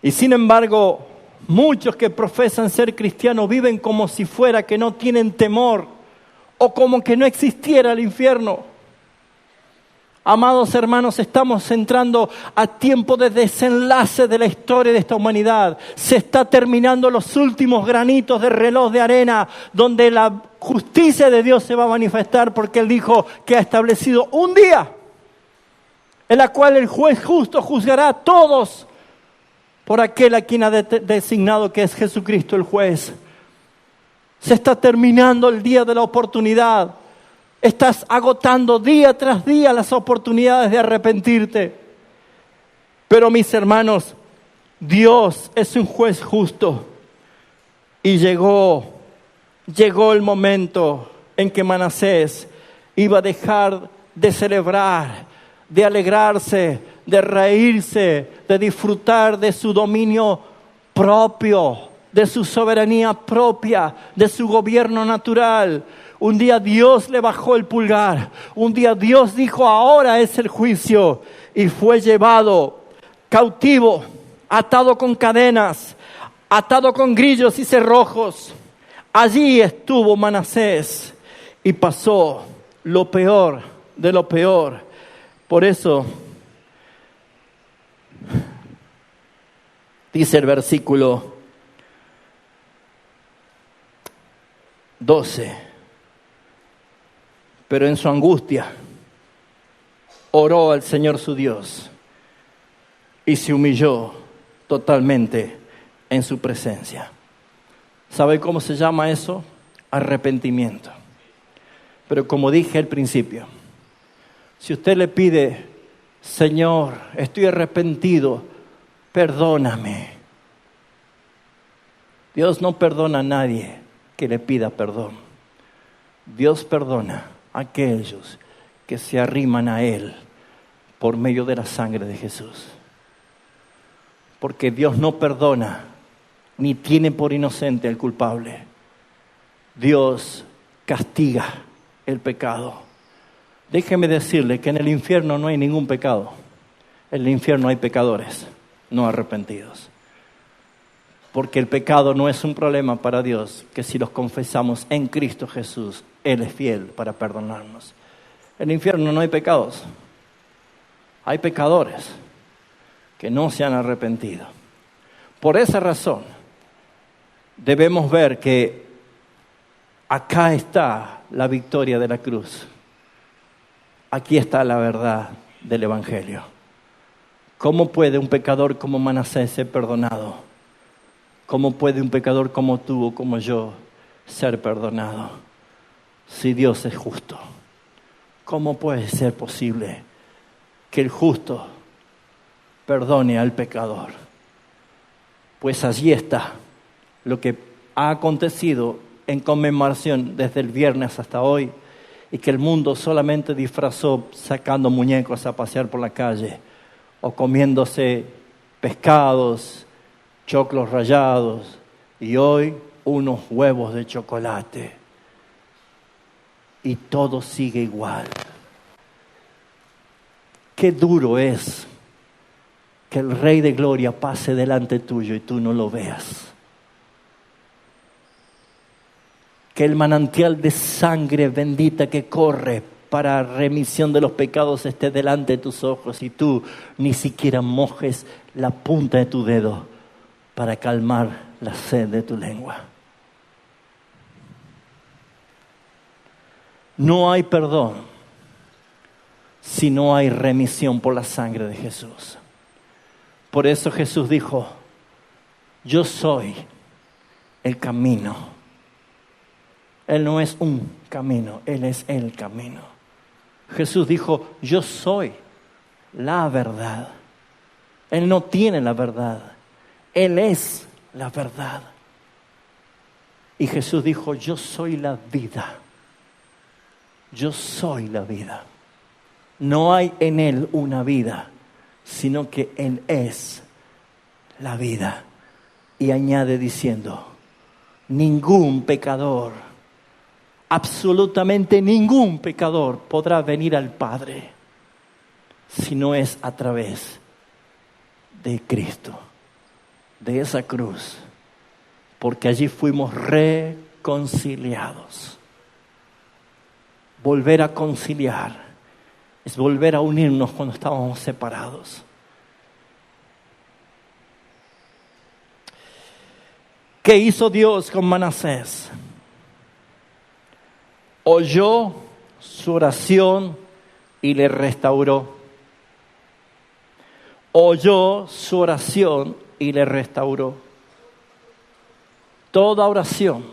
Y sin embargo, muchos que profesan ser cristianos viven como si fuera que no tienen temor o como que no existiera el infierno. Amados hermanos, estamos entrando a tiempo de desenlace de la historia de esta humanidad. Se está terminando los últimos granitos de reloj de arena donde la justicia de Dios se va a manifestar, porque Él dijo que ha establecido un día en la cual el juez justo juzgará a todos por aquel a quien ha designado, que es Jesucristo el juez. Se está terminando el día de la oportunidad. Estás agotando día tras día las oportunidades de arrepentirte. Pero mis hermanos, Dios es un juez justo. Y llegó el momento en que Manasés iba a dejar de celebrar, de alegrarse, de reírse, de disfrutar de su dominio propio, de su soberanía propia, de su gobierno natural. Un día Dios le bajó el pulgar. Un día Dios dijo, ahora es el juicio. Y fue llevado cautivo, atado con cadenas, atado con grillos y cerrojos. Allí estuvo Manasés y pasó lo peor de lo peor. Por eso dice el versículo 12. Pero en su angustia oró al Señor su Dios y se humilló totalmente en su presencia. ¿Sabe cómo se llama eso? Arrepentimiento. Pero como dije al principio, si usted le pide, Señor, estoy arrepentido, perdóname. Dios no perdona a nadie que le pida perdón. Dios perdona a aquellos que se arriman a Él por medio de la sangre de Jesús. Porque Dios no perdona ni tiene por inocente al culpable. Dios castiga el pecado. Déjeme decirle que en el infierno no hay ningún pecado. En el infierno hay pecadores, no arrepentidos. Porque el pecado no es un problema para Dios, que si los confesamos en Cristo Jesús, Él es fiel para perdonarnos. En el infierno no hay pecados. Hay pecadores que no se han arrepentido. Por esa razón, debemos ver que acá está la victoria de la cruz. Aquí está la verdad del Evangelio. ¿Cómo puede un pecador como Manasés ser perdonado? ¿Cómo puede un pecador como tú o como yo ser perdonado? Si Dios es justo, ¿cómo puede ser posible que el justo perdone al pecador? Pues allí está lo que ha acontecido en conmemoración desde el viernes hasta hoy, y que el mundo solamente disfrazó sacando muñecos a pasear por la calle o comiéndose pescados, choclos rallados y hoy unos huevos de chocolate. Y todo sigue igual. Qué duro es que el Rey de Gloria pase delante tuyo y tú no lo veas. Que el manantial de sangre bendita que corre para remisión de los pecados esté delante de tus ojos y tú ni siquiera mojes la punta de tu dedo para calmar la sed de tu lengua. No hay perdón si no hay remisión por la sangre de Jesús. Por eso Jesús dijo: yo soy el camino. Él no es un camino, Él es el camino. Jesús dijo: yo soy la verdad. Él no tiene la verdad, Él es la verdad. Y Jesús dijo: yo soy la vida. Yo soy la vida. No hay en Él una vida, sino que Él es la vida. Y añade diciendo: ningún pecador, absolutamente ningún pecador podrá venir al Padre si no es a través de Cristo, de esa cruz, porque allí fuimos reconciliados. Volver a conciliar es volver a unirnos cuando estábamos separados. ¿Qué hizo Dios con Manasés? Oyó su oración y le restauró. Oyó su oración y le restauró. Toda oración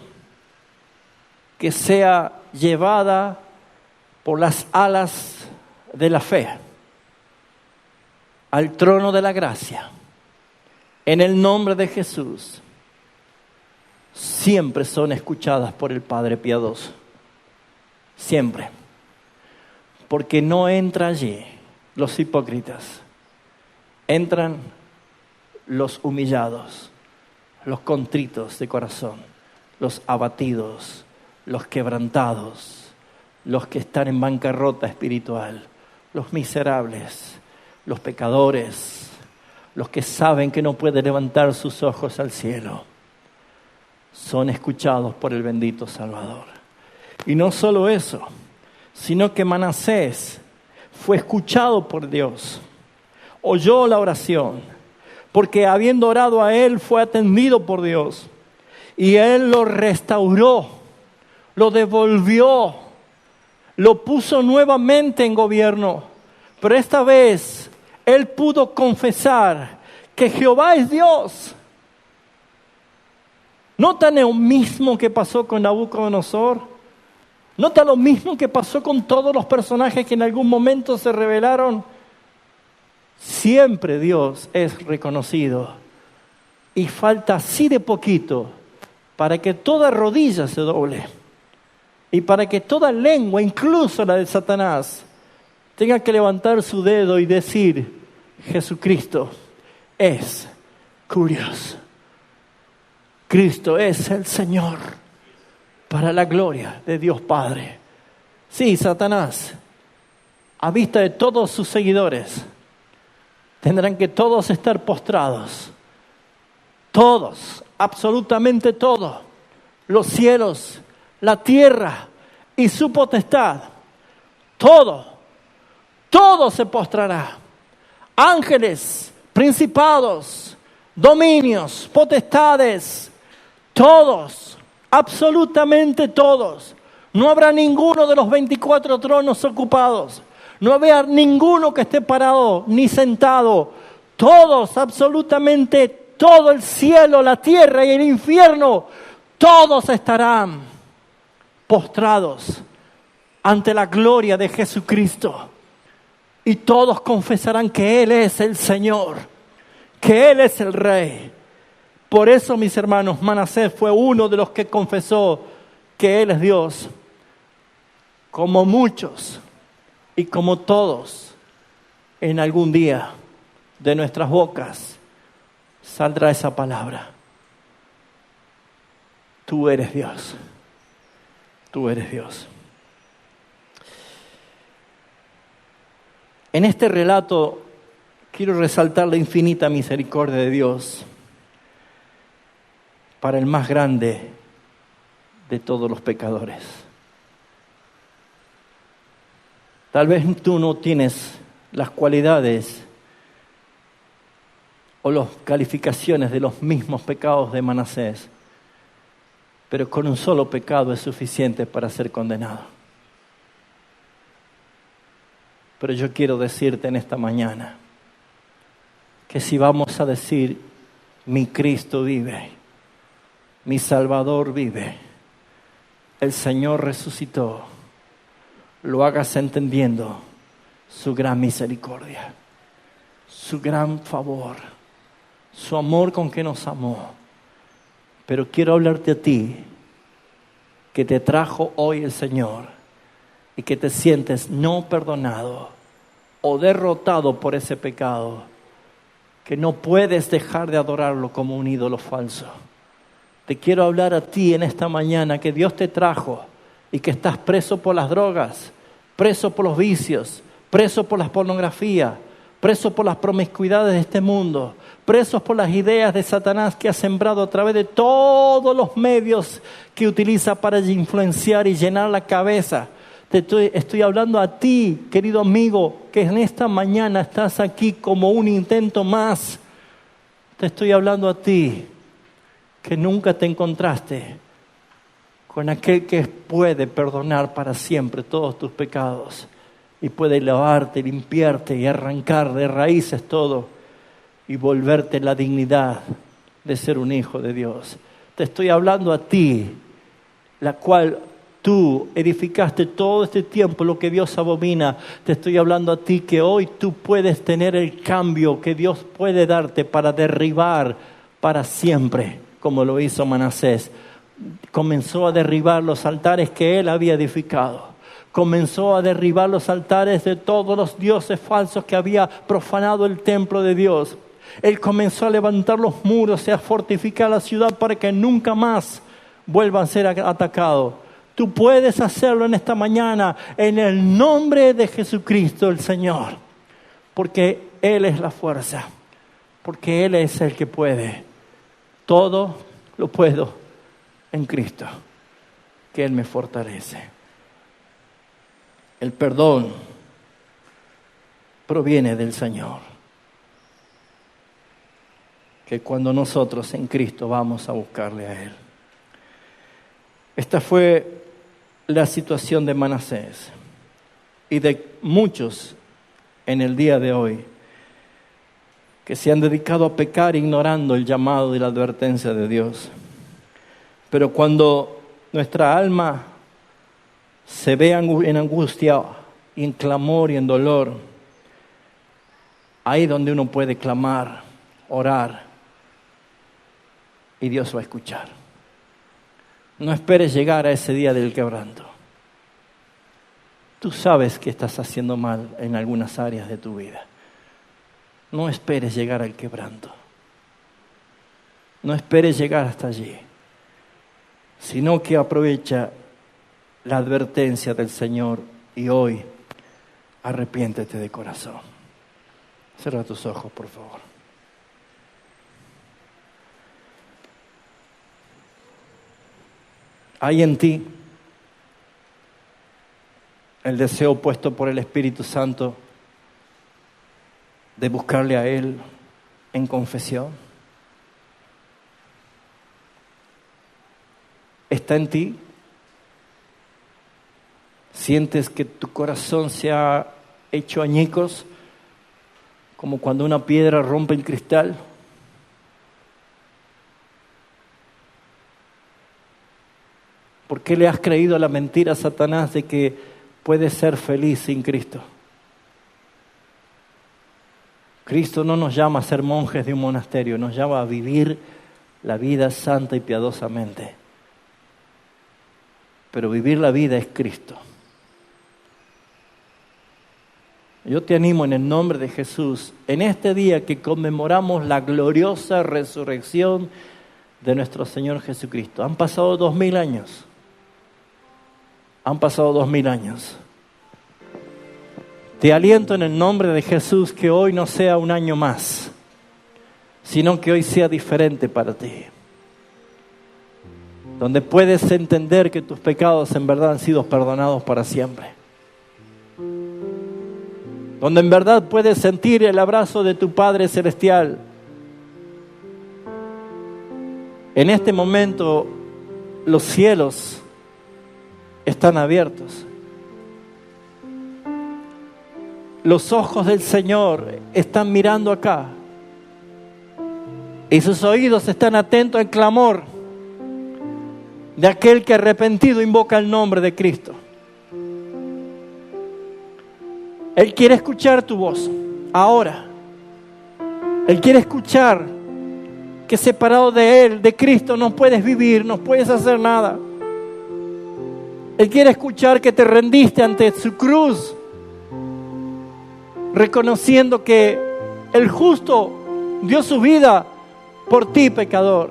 que sea llevada por las alas de la fe al trono de la gracia, en el nombre de Jesús, siempre son escuchadas por el Padre piadoso. Siempre. Porque no entra allí los hipócritas. Entran los humillados, los contritos de corazón, los abatidos, los quebrantados, los que están en bancarrota espiritual, los miserables, los pecadores, los que saben que no pueden levantar sus ojos al cielo. Son escuchados por el bendito Salvador. Y no solo eso, sino que Manasés fue escuchado por Dios. Oyó la oración, porque habiendo orado a él fue atendido por Dios. Y él lo restauró, lo devolvió, lo puso nuevamente en gobierno. Pero esta vez él pudo confesar que Jehová es Dios. ¿Nota lo mismo que pasó con Nabucodonosor? ¿Nota lo mismo que pasó con todos los personajes que en algún momento se rebelaron? Siempre Dios es reconocido. Y falta así de poquito para que toda rodilla se doble. Y para que toda lengua, incluso la de Satanás, tenga que levantar su dedo y decir: Jesucristo es curioso. Cristo es el Señor, para la gloria de Dios Padre. Sí, Satanás, a vista de todos sus seguidores, tendrán que todos estar postrados. Todos, absolutamente todos. Los cielos, la tierra y su potestad. Todo se postrará. Ángeles, principados, dominios, potestades, todos, absolutamente todos. No habrá ninguno de los 24 tronos ocupados. No habrá ninguno que esté parado ni sentado. Todos, absolutamente todo el cielo, la tierra y el infierno, todos estarán postrados ante la gloria de Jesucristo. Y todos confesarán que Él es el Señor, que Él es el Rey. Por eso, mis hermanos, Manasés fue uno de los que confesó que Él es Dios. Como muchos y como todos, en algún día de nuestras bocas saldrá esa palabra. Tú eres Dios. Tú eres Dios. En este relato quiero resaltar la infinita misericordia de Dios para el más grande de todos los pecadores. Tal vez tú no tienes las cualidades o las calificaciones de los mismos pecados de Manasés, pero con un solo pecado es suficiente para ser condenado. Pero yo quiero decirte en esta mañana que si vamos a decir, mi Cristo vive, mi Salvador vive, el Señor resucitó, lo hagas entendiendo su gran misericordia, su gran favor, su amor con que nos amó. Pero quiero hablarte a ti, que te trajo hoy el Señor y que te sientes no perdonado o derrotado por ese pecado, que no puedes dejar de adorarlo como un ídolo falso. Te quiero hablar a ti en esta mañana que Dios te trajo y que estás preso por las drogas, preso por los vicios, preso por la pornografía, preso por las promiscuidades de este mundo, presos por las ideas de Satanás que ha sembrado a través de todos los medios que utiliza para influenciar y llenar la cabeza. Estoy hablando a ti, querido amigo, que en esta mañana estás aquí como un intento más. Te estoy hablando a ti, que nunca te encontraste con aquel que puede perdonar para siempre todos tus pecados y puede lavarte, limpiarte y arrancar de raíces todo y volverte la dignidad de ser un hijo de Dios. Te estoy hablando a ti, la cual tú edificaste todo este tiempo lo que Dios abomina. Te estoy hablando a ti que hoy tú puedes tener el cambio que Dios puede darte para derribar para siempre, como lo hizo Manasés. Comenzó a derribar los altares que él había edificado. Comenzó a derribar los altares de todos los dioses falsos que había profanado el templo de Dios. Él comenzó a levantar los muros y a fortificar la ciudad para que nunca más vuelvan a ser atacados. Tú puedes hacerlo en esta mañana en el nombre de Jesucristo el Señor, porque Él es la fuerza, porque Él es el que puede. Todo lo puedo en Cristo, que Él me fortalece. El perdón proviene del Señor, que cuando nosotros en Cristo vamos a buscarle a Él. Esta fue la situación de Manasés y de muchos en el día de hoy que se han dedicado a pecar ignorando el llamado y la advertencia de Dios. Pero cuando nuestra alma se ve en angustia y en clamor y en dolor, ahí donde uno puede clamar, orar, y Dios va a escuchar. No esperes llegar a ese día del quebranto. Tú sabes que estás haciendo mal en algunas áreas de tu vida. No esperes llegar al quebranto. no espere llegar hasta allí, sino que aprovecha la advertencia del Señor y hoy arrepiéntete de corazón. Cierra tus ojos, por favor. Hay en ti el deseo puesto por el Espíritu Santo de buscarle a Él en confesión. ¿Está en ti? ¿Sientes que tu corazón se ha hecho añicos, como cuando una piedra rompe el cristal? ¿Por qué le has creído a la mentira a Satanás de que puedes ser feliz sin Cristo? Cristo no nos llama a ser monjes de un monasterio, nos llama a vivir la vida santa y piadosamente. Pero vivir la vida es Cristo. Yo te animo en el nombre de Jesús, en este día que conmemoramos la gloriosa resurrección de nuestro Señor Jesucristo. Han pasado 2000 años. Han pasado 2000 años. Te aliento en el nombre de Jesús que hoy no sea un año más, sino que hoy sea diferente para ti. Donde puedes entender que tus pecados en verdad han sido perdonados para siempre. Donde en verdad puedes sentir el abrazo de tu Padre Celestial. En este momento los cielos están abiertos. Los ojos del Señor están mirando acá. Y sus oídos están atentos al clamor de aquel que arrepentido invoca el nombre de Cristo. Él quiere escuchar tu voz ahora. Él quiere escuchar que separado de Él, de Cristo, no puedes vivir, no puedes hacer nada. Él quiere escuchar que te rendiste ante su cruz, reconociendo que el justo dio su vida por ti, pecador.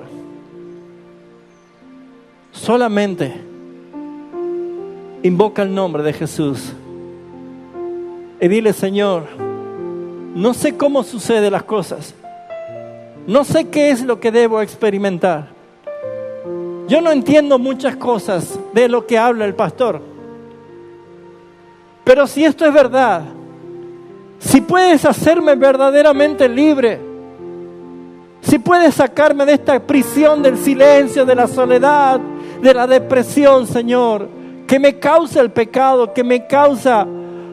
Solamente invoca el nombre de Jesús y dile: Señor, no sé cómo suceden las cosas, no sé qué es lo que debo experimentar, yo no entiendo muchas cosas de lo que habla el pastor, pero si esto es verdad, si puedes hacerme verdaderamente libre, si puedes sacarme de esta prisión del silencio, de la soledad, de la depresión, Señor, que me causa el pecado, que me causa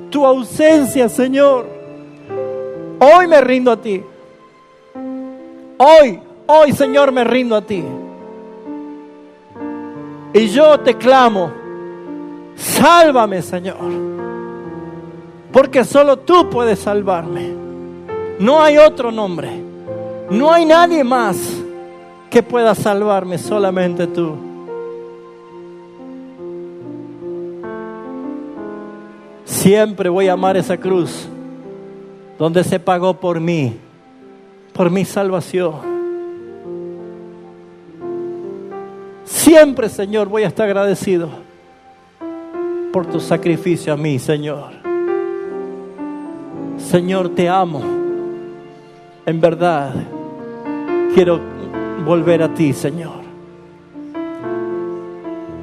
tu ausencia, Señor, hoy me rindo a ti. Hoy, Señor, me rindo a ti. Y yo te clamo, sálvame, Señor, porque solo tú puedes salvarme. No hay otro nombre, no hay nadie más que pueda salvarme, solamente tú. Siempre voy a amar esa cruz donde se pagó por mí, por mi salvación. Siempre, Señor, voy a estar agradecido por tu sacrificio a mí, Señor. Señor, te amo. En verdad, quiero volver a ti, Señor.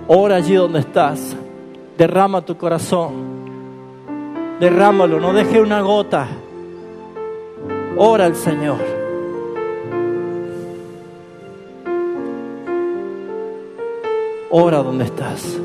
Ora allí donde estás. Derrama tu corazón. Derrámalo, no deje una gota. Ora al Señor. Ora donde estás.